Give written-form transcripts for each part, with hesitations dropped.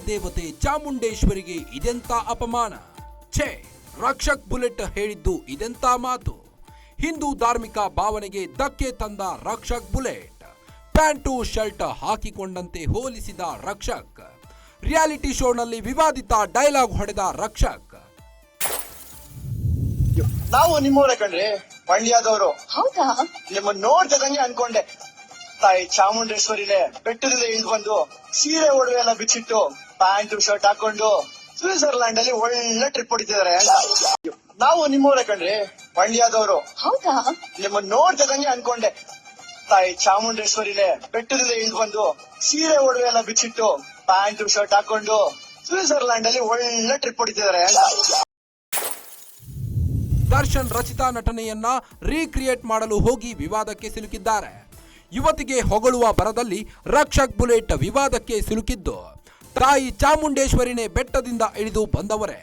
ದೇವತೆ ಚಾಮುಂಡೇಶ್ವರಿಗೆ ಇದೆಂತ ಅಪಮಾನ. ಛೇ, ರಕ್ಷಕ್ ಬುಲೆಟ್ ಹೇಳಿದ್ದು ಇದೆಂತ ಮಾತು. ಹಿಂದೂ ಧಾರ್ಮಿಕ ಭಾವನೆಗೆ ಧಕ್ಕೆ ತಂದ ರಕ್ಷಕ್ ಬುಲೆಟ್. ಪ್ಯಾಂಟು ಶರ್ಟ್ ಹಾಕಿಕೊಂಡಂತೆ ಹೋಲಿಸಿದ ರಕ್ಷಕ್. ರಿಯಾಲಿಟಿ ಶೋನಲ್ಲಿ ವಿವಾದಿತ ಡೈಲಾಗ್ ಹೊಡೆದ ರಕ್ಷಕ್. ನಾವು ನಿಮ್ಮವರೇ ಕಣ್ರಿ, ಮಂಡ್ಯದವರು. ಹೌದಾ? ನಿಮ್ಮನ್ನ ನೋಡ್ತಿದಂಗೆ ಅನ್ಕೊಂಡೆ. ತಾಯಿ ಚಾಮುಂಡೇಶ್ವರಿನೇ ಬೆಟ್ಟದಿಂದ ಇಳಿದು ಬಂದು ಸೀರೆ ಒಡವೆ ಎಲ್ಲ ಬಿಚ್ಚಿಟ್ಟು ಪ್ಯಾಂಟು ಶರ್ಟ್ ಹಾಕೊಂಡು ಸ್ವಿಟ್ಜರ್ಲ್ಯಾಂಡ್ ಅಲ್ಲಿ ಒಳ್ಳೆ ಟ್ರಿಪ್ ಹೊಡಿತಿದಾರೆ. ನಾವು ನಿಮ್ಮವರೇ ಕಣ್ರಿ, ಮಂಡ್ಯದವರು. ಹೌದಾ? ನಿಮ್ಮನ್ನ ನೋಡ್ತಿದಂಗೆ ಅನ್ಕೊಂಡೆ. ತಾಯಿ ಚಾಮುಂಡೇಶ್ವರಿನೇ ಬೆಟ್ಟದಿಂದ ಇಳಿದು ಬಂದು ಸೀರೆ ಒಡವೆ ಎಲ್ಲ ಬಿಚ್ಚಿಟ್ಟು ಪ್ಯಾಂಟು ಶರ್ಟ್ ಹಾಕೊಂಡು ಸ್ವಿಟ್ಜರ್ಲ್ಯಾಂಡ್ ಅಲ್ಲಿ ಒಳ್ಳೆ ಟ್ರಿಪ್ ಹೊಡಿತಿದಾರೆ. ದರ್ಶನ್ ರಚಿತಾ ನಟನೆಯನ್ನ ರೀಕ್ರಿಯೇಟ್ ಮಾಡಲು ಹೋಗಿ ವಿವಾದಕ್ಕೆ ಸಿಲುಕಿದ್ದಾರೆ. ಯುವತಿಗೆ ಹೊಗಳುವ ಬರದಲ್ಲಿ ರಕ್ಷಕ್ ಬುಲೆಟ್ ವಿವಾದಕ್ಕೆ ಸಿಲುಕಿದ್ದು, ತಾಯಿ ಚಾಮುಂಡೇಶ್ವರಿನೇ ಬೆಟ್ಟದಿಂದ ಇಳಿದು ಬಂದವರೇ,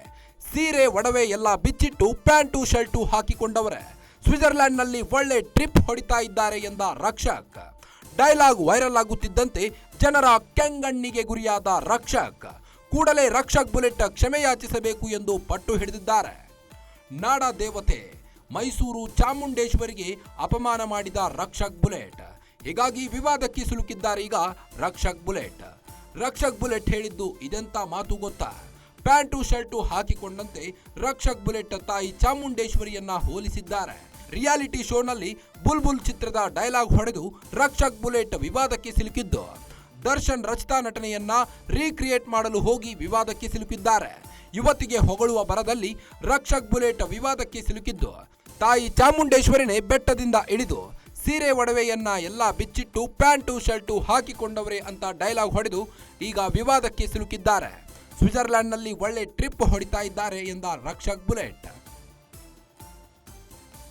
ಸೀರೆ ಒಡವೆ ಎಲ್ಲ ಬಿಚ್ಚಿಟ್ಟು ಪ್ಯಾಂಟು ಶರ್ಟು ಹಾಕಿಕೊಂಡವರೇ, ಸ್ವಿಟ್ಜರ್ಲ್ಯಾಂಡ್ನಲ್ಲಿ ಒಳ್ಳೆ ಟ್ರಿಪ್ ಹೊಡಿತಾ ಇದ್ದಾರೆ ಎಂದ ರಕ್ಷಕ್. ಡೈಲಾಗ್ ವೈರಲ್ ಆಗುತ್ತಿದ್ದಂತೆ ಜನರ ಕೆಂಗಣ್ಣಿಗೆ ಗುರಿಯಾದ ರಕ್ಷಕ್ ಕೂಡಲೇ ರಕ್ಷಕ್ ಬುಲೆಟ್ ಕ್ಷಮೆಯಾಚಿಸಬೇಕು ಎಂದು ಪಟ್ಟು ಹಿಡಿದಿದ್ದಾರೆ. ನಾಡ ದೇವತೆ ಮೈಸೂರು ಚಾಮುಂಡೇಶ್ವರಿಗೆ ಅಪಮಾನ ಮಾಡಿದ ರಕ್ಷಕ್ ಬುಲೆಟ್. ಹೀಗಾಗಿ ವಿವಾದಕ್ಕೆ ಸಿಲುಕಿದ್ದಾರೆ ಈಗ ರಕ್ಷಕ್ ಬುಲೆಟ್. ರಕ್ಷಕ್ ಬುಲೆಟ್ ಹೇಳಿದ್ದು ಇದೆಂತ ಮಾತು ಗೊತ್ತಾ? ಪ್ಯಾಂಟು ಶರ್ಟು ಹಾಕಿಕೊಂಡಂತೆ ರಕ್ಷಕ್ ಬುಲೆಟ್ ತಾಯಿ ಚಾಮುಂಡೇಶ್ವರಿಯನ್ನ ಹೋಲಿಸಿದ್ದಾರೆ. ರಿಯಾಲಿಟಿ ಶೋನಲ್ಲಿ ಬುಲ್ಬುಲ್ ಚಿತ್ರದ ಡೈಲಾಗ್ ಹೊಡೆದು ರಕ್ಷಕ್ ಬುಲೆಟ್ ವಿವಾದಕ್ಕೆ ಸಿಲುಕಿದ್ದು, ದರ್ಶನ್ ರಚಿತಾ ನಟನೆಯನ್ನ ರೀಕ್ರಿಯೇಟ್ ಮಾಡಲು ಹೋಗಿ ವಿವಾದಕ್ಕೆ ಸಿಲುಕಿದ್ದಾರೆ. ಯುವತಿಗೆ ಹೊಗಳುವ ಬರದಲ್ಲಿ ರಕ್ಷಕ್ ಬುಲೆಟ್ ವಿವಾದಕ್ಕೆ ಸಿಲುಕಿದ್ದು, ತಾಯಿ ಚಾಮುಂಡೇಶ್ವರಿನೇ ಬೆಟ್ಟದಿಂದ ಇಳಿದು ಸೀರೆ ಒಡವೆಯನ್ನ ಎಲ್ಲ ಬಿಚ್ಚಿಟ್ಟು ಪ್ಯಾಂಟು ಶರ್ಟು ಹಾಕಿಕೊಂಡವರೇ ಅಂತ ಡೈಲಾಗ್ ಹೊಡೆದು ಈಗ ವಿವಾದಕ್ಕೆ ಸಿಲುಕಿದ್ದಾರೆ. ಸ್ವಿಟ್ಜರ್ಲ್ಯಾಂಡ್ನಲ್ಲಿ ಒಳ್ಳೆ ಟ್ರಿಪ್ ಹೊಡಿತಾ ಇದ್ದಾರೆ ಎಂದ ರಕ್ಷಕ್ ಬುಲೆಟ್.